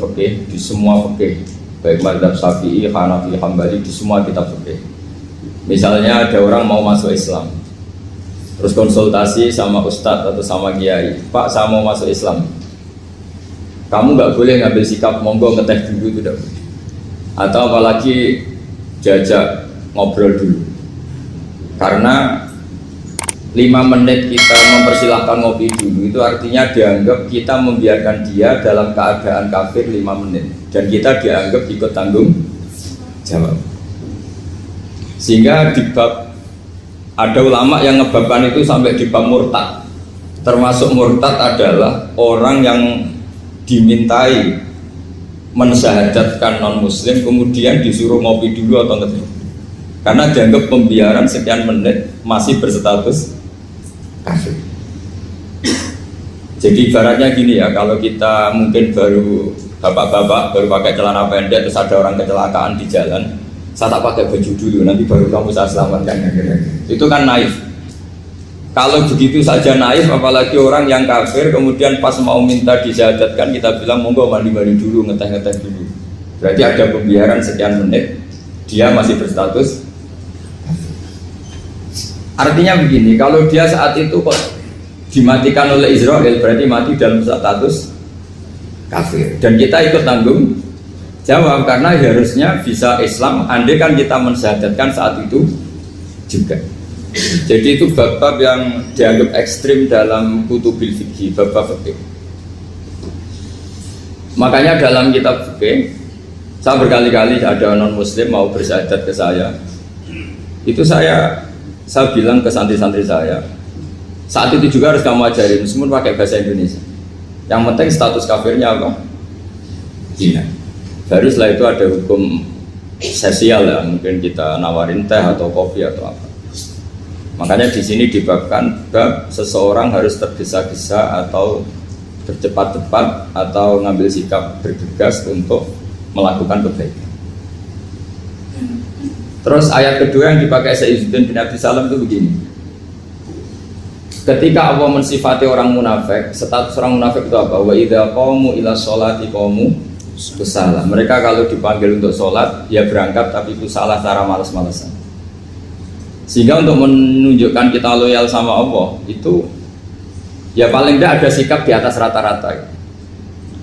fikih, di semua fikih, baik mazhab Syafi'i, Hanafi, Hambali, di semua kitab fikih. Misalnya ada orang mau masuk Islam, terus konsultasi sama ustadz atau sama kiai, Pak saya mau masuk Islam, kamu nggak boleh ngambil sikap monggo ngeteh dulu, tidak boleh. Atau apalagi jajak ngobrol dulu, karena 5 menit kita mempersilahkan ngopi dulu itu artinya dianggap kita membiarkan dia dalam keadaan kafir 5 menit dan kita dianggap ikut tanggung jawab. Sehingga di bab, ada ulama yang ngebabkan itu sampai di bab murtad. Termasuk murtad adalah orang yang dimintai mensyahadatkan non muslim kemudian disuruh ngopi dulu atau ngeteh, karena dianggap pembiaran sekian menit masih berstatus kafir. Jadi ibaratnya gini ya, kalau kita mungkin baru bapak-bapak baru pakai celana pendek terus ada orang kecelakaan di jalan, saya tak pakai baju dulu nanti baru kamu saya selamatkan, itu kan naif. Kalau begitu saja naif, apalagi orang yang kafir kemudian pas mau minta disyahadatkan kita bilang monggo mandi-mandi dulu, ngeteh-ngeteh dulu, berarti ada pembiaran sekian menit dia masih berstatus. Artinya begini, kalau dia saat itu kok dimatikan oleh Israel berarti mati dalam status kafir dan kita ikut tanggung jawab karena harusnya bisa Islam andai kan kita mensyahadatkan saat itu juga. Jadi itu bab-bab yang dianggap ekstrim dalam kutubil fikih, bab-bab fikih. Makanya dalam kitab fikih saya berkali-kali ada non muslim mau bersyahadat ke saya, itu saya bilang ke santri-santri saya, saat itu juga harus kamu ajarin meskipun pakai bahasa Indonesia, yang penting status kafirnya apa? Zina. Baru setelah itu ada hukum sosial ya, mungkin kita nawarin teh atau kopi atau apa. Makanya di sini dibabkan bab seseorang harus tergesa-gesa atau bercepat-cepat atau ngambil sikap bergegas untuk melakukan kebaikan. Terus ayat kedua yang dipakai Sayyiduddin bin Abi Salam itu begini. Ketika Allah mensifati orang munafik, status orang munafik itu apa? Wa idza qamu ila sholati qamu kusala. Mereka kalau dipanggil untuk sholat, ya berangkat tapi kusala cara malas-malasan. Sehingga untuk menunjukkan kita loyal sama Allah itu ya paling tidak ada sikap di atas rata-rata.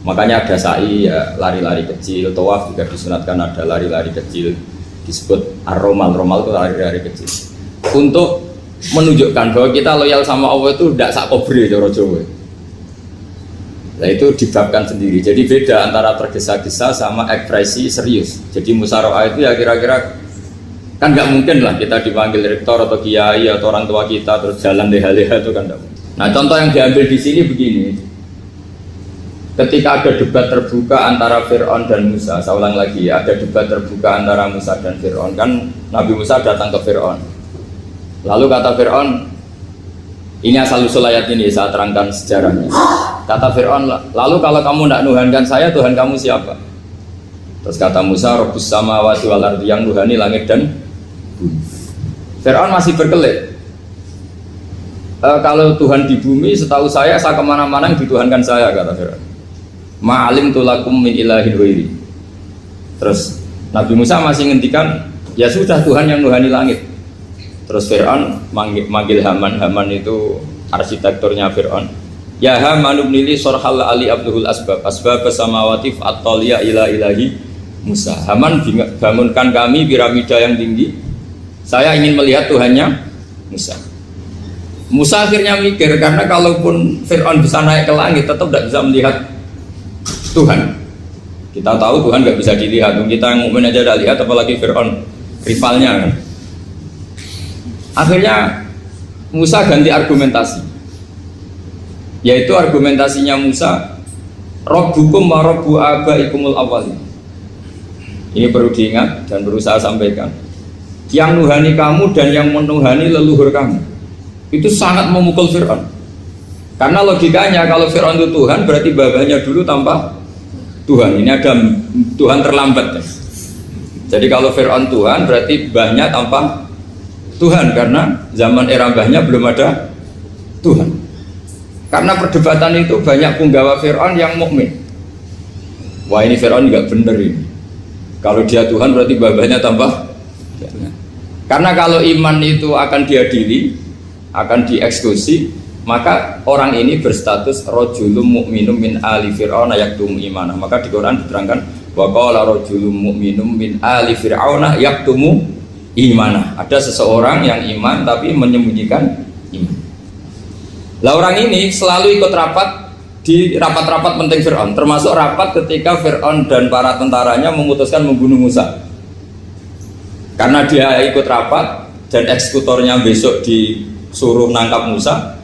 Makanya ada sa'i ya, lari-lari kecil, tawaf juga disunatkan ada lari-lari kecil, disebut ar-romal, romal itu lari-lari kecil untuk menunjukkan bahwa kita loyal sama Allah itu tidak sak kobre cara Jawa. Nah itu dibabkan sendiri. Jadi beda antara tergesa-gesa sama ekspresi serius. Jadi musyawarah itu ya kira-kira kan nggak mungkin lah kita dipanggil rektor atau kiai atau orang tua kita terus jalan leha-leha itu kan nggak mungkin. Nah contoh yang diambil di sini begini. Ketika ada debat terbuka antara Fir'aun dan Musa, saya ulang lagi ya, ada debat terbuka antara Musa dan Fir'aun. Kan Nabi Musa datang ke Fir'aun. Lalu kata Fir'aun, ini asal-usul ayat ini saya terangkan sejarahnya. Kata Fir'aun, lalu kalau kamu tidak nuhankan saya, Tuhan kamu siapa? Terus kata Musa, Rabbus samawati wal ardi, yang nuhani langit dan bumi. Fir'aun masih berkelit. Kalau Tuhan di bumi, setahu saya kemana-mana yang dituhankan saya, kata Fir'aun. Ma'alim tulakum min ilahin wairi. Terus Nabi Musa masih ngendikan, ya sudah Tuhan yang nuhani langit. Terus Fir'aun manggil Haman. Haman itu arsitekturnya Fir'aun. Ya Haman ibnili sorhal ali abduhul asbab samawati fa'atoliya ila ilahi Musa. Haman bangunkan kami piramida yang tinggi, saya ingin melihat Tuhannya Musa. Musa akhirnya mikir, karena kalaupun Fir'aun bisa naik ke langit tetap tidak bisa melihat Tuhan. Kita tahu Tuhan nggak bisa dilihat, kita yang mukmin aja tidak lihat, apalagi Fir'aun rivalnya kan. Akhirnya Musa ganti argumentasi, yaitu argumentasinya Musa, Rabbukum wa Rabbu abaikumul awwalin. Ini perlu diingat dan perlu saya sampaikan, yang nuhani kamu dan yang menuhani leluhur kamu. Itu sangat memukul Fir'aun, karena logikanya kalau Fir'aun itu Tuhan berarti babanya dulu tanpa Tuhan. Ini ada Tuhan terlambat ya. Jadi kalau Fir'aun Tuhan berarti mbahnya tanpa Tuhan, karena zaman era mbahnya belum ada Tuhan. Karena perdebatan itu banyak punggawa Fir'aun yang mukmin. Wah ini Fir'aun nggak bener ini. Kalau dia Tuhan berarti babahnya tambah. Karena kalau iman itu akan diadili, akan dieksekusi, maka orang ini berstatus rajulun mu'minum min ali fir'auna yaktumu imanah. Maka di Quran diterangkan wa qala rajulun mu'minum min ali fir'auna yaktumu imanah. Ada seseorang yang iman tapi menyembunyikan iman. Lah orang ini selalu ikut rapat di rapat-rapat penting Fir'aun, termasuk rapat ketika Fir'aun dan para tentaranya memutuskan membunuh Musa. Karena dia ikut rapat dan eksekutornya besok disuruh nangkap Musa,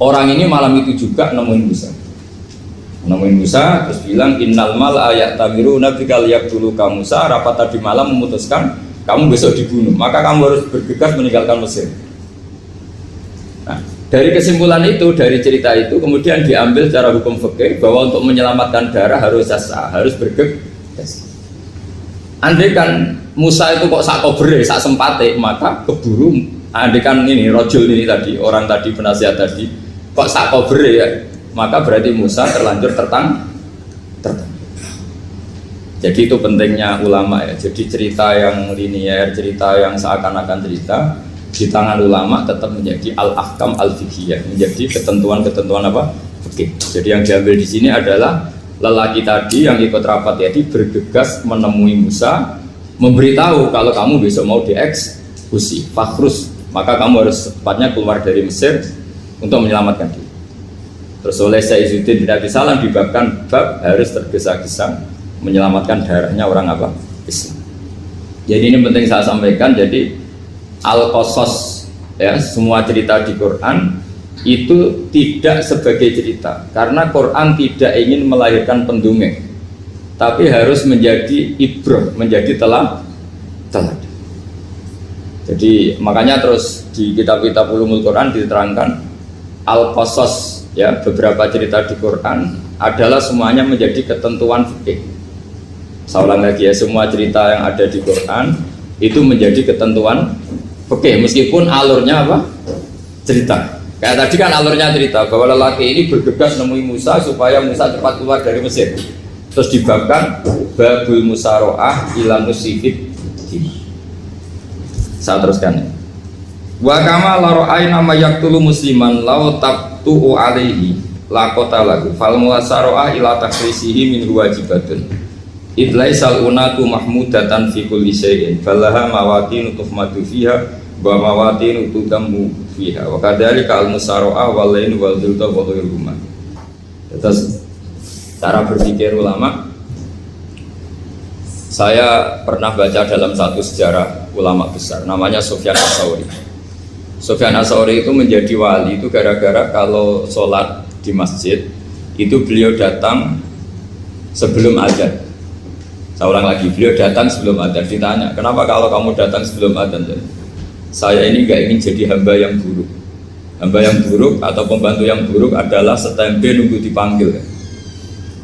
orang ini malam itu juga nemuin Musa terus bilang innal mal ayat tabiru nabikal yaqtulu ka Musa. Rapat tadi malam memutuskan kamu besok dibunuh, maka kamu harus bergegas meninggalkan Mesir. Nah, dari kesimpulan itu, dari cerita itu kemudian diambil secara hukum fikih bahwa untuk menyelamatkan darah harus sah, harus bergegas. Andai kan Musa itu kok sak kobre, sak sempate, maka keburu. Andai kan ini rojul ini tadi, orang tadi penasihat tadi, kok sak kobre ya, maka berarti Musa terlanjur tertang. Jadi itu pentingnya ulama ya. Jadi cerita yang linier, cerita yang seakan-akan cerita di tangan ulama tetap menjadi al-ahkam al-fiqhiyah, menjadi ketentuan-ketentuan apa? Fikih. Jadi yang diambil di sini adalah lelaki tadi yang ikut rapat tadi bergegas menemui Musa, memberitahu kalau kamu besok mau dieksekusi, fakhrus, maka kamu harus secepatnya keluar dari Mesir untuk menyelamatkan diri. Terus oleh Saizuddin bin Abi Salam dibabkan bab harus tergesa-gesa menyelamatkan darahnya orang apa? Islam. Jadi ini penting saya sampaikan. Jadi al-qasas ya, semua cerita di Quran itu tidak sebagai cerita, karena Quran tidak ingin melahirkan pendongeng, tapi harus menjadi ibrah, menjadi teladan. Jadi makanya terus di kitab-kitab ulumul Quran diterangkan al-qasas ya, beberapa cerita di Quran adalah semuanya menjadi ketentuan fikih. Saya ulang lagi ya, semua cerita yang ada di Quran itu menjadi ketentuan fikih, meskipun alurnya apa? Cerita. Kayak tadi kan alurnya cerita bahwa lelaki ini bergegas nemui Musa supaya Musa cepat keluar dari Mesir. Terus dibabkan babul musaroah ila musifid. Saya teruskan. Wa kama la ra'ayna ma yaqtulu musliman law tabtu alaihi la qatalahu fal musaroah ila takhrisihi min wajibatun. Idlaisal unatu mahmudatan fi kulli syai'in falaha mawatinu tuhmadu fiha wa mawatinu tudammu fiha wa kadzalika al musara'a wal lain wal zulta wa ghairuhuma. Terus cara berpikir ulama, saya pernah baca dalam satu sejarah ulama besar namanya Sufyan Ats-Tsauri. Sufyan Ats-Tsauri itu menjadi wali itu gara-gara kalau sholat di masjid itu beliau datang sebelum azan. Saya ulang lagi, beliau datang sebelum adzan. Ditanya, kenapa kalau kamu datang sebelum adzan? Saya ini nggak ingin jadi hamba yang buruk. Hamba yang buruk atau pembantu yang buruk adalah setempe nunggu dipanggil.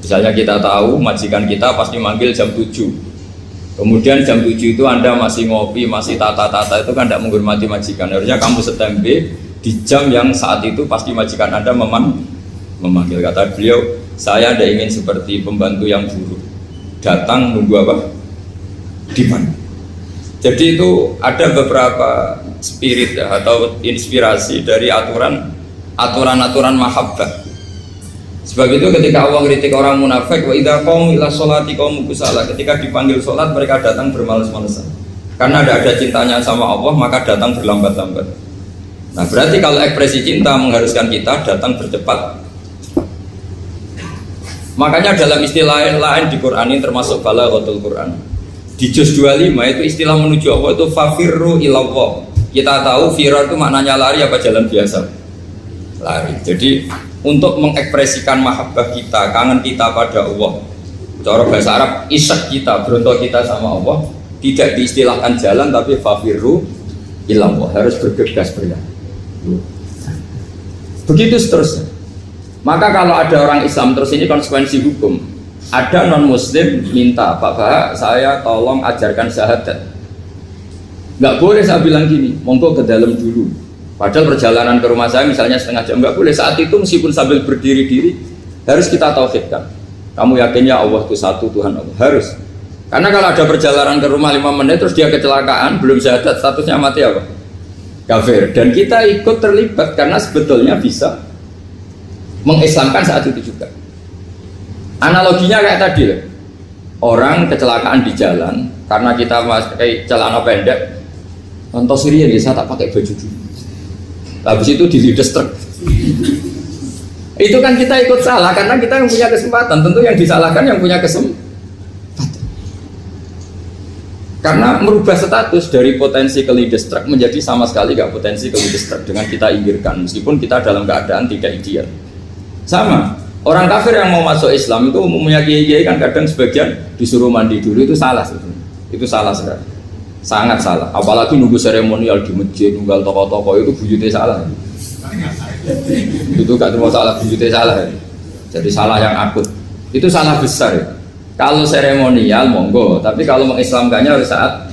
Misalnya kita tahu majikan kita pasti manggil jam 7. Kemudian jam 7 itu Anda masih ngopi, masih tata-tata, itu kan tidak menghormati majikan. Harusnya kamu setempe di jam yang saat itu pasti majikan Anda memanggil. Kata beliau, saya tidak ingin seperti pembantu yang buruk, datang nunggu apa? Di mana? Jadi itu ada beberapa spirit ya, atau inspirasi dari aturan-aturan mahabbah. Sebab itu ketika Allah kritik orang munafik, wa idza qamu ila sholati qamu kusala, ketika dipanggil sholat mereka datang bermalas-malasan. Karena ada cintanya sama Allah, maka datang berlambat-lambat. Nah, berarti kalau ekspresi cinta mengharuskan kita datang bercepat. Makanya dalam istilah lain di Quran ini termasuk balaghatul Quran. Di juz 25 itu istilah menuju Allah itu fafirru ilallah. Kita tahu firar itu maknanya lari apa jalan biasa? Lari. Jadi untuk mengekspresikan mahabbah kita, kangen kita pada Allah, cara bahasa Arab isyak kita, berontok kita sama Allah, tidak diistilahkan jalan tapi fafirru ilallah, harus bergegas berjalan. Begitu seterusnya. Maka kalau ada orang Islam, terus ini konsekuensi hukum, ada non muslim minta, Pak Bahak, saya tolong ajarkan syahadat. Nggak boleh saya bilang gini, monggo ke dalam dulu. Padahal perjalanan ke rumah saya misalnya setengah jam, nggak boleh. Saat itu meskipun sambil berdiri-diri harus kita tauhidkan. Kamu yakinnya Allah itu satu, Tuhan Allah? Harus. Karena kalau ada perjalanan ke rumah 5 menit terus dia kecelakaan, belum syahadat, statusnya mati apa? Kafir. Dan kita ikut terlibat karena sebetulnya bisa mengislamkan saat itu juga. Analoginya kayak tadi loh. Orang kecelakaan di jalan karena kita pakai celana pendek, contoh Syria dia tak pakai baju dulu. Habis itu dilides truk. Itu kan kita ikut salah karena kita yang punya kesempatan. Tentu yang disalahkan yang punya kesempatan. Karena merubah status dari potensi kelides truk menjadi sama sekali gak potensi kelides truk dengan kita inggirkan meskipun kita dalam keadaan tidak ideal. Sama, orang kafir yang mau masuk Islam itu umumnya kiai-kiai kan kadang sebagian disuruh mandi dulu, itu salah sebenarnya. Itu salah sekali. Sangat salah. Apalagi nunggu seremonial di masjid, nunggal tokoh-tokoh itu bujutnya salah. Itu gak cuma salah, bujutnya salah. Jadi salah yang akut. Itu salah besar ya. Kalau seremonial monggo, tapi kalau mengislamkannya harus saat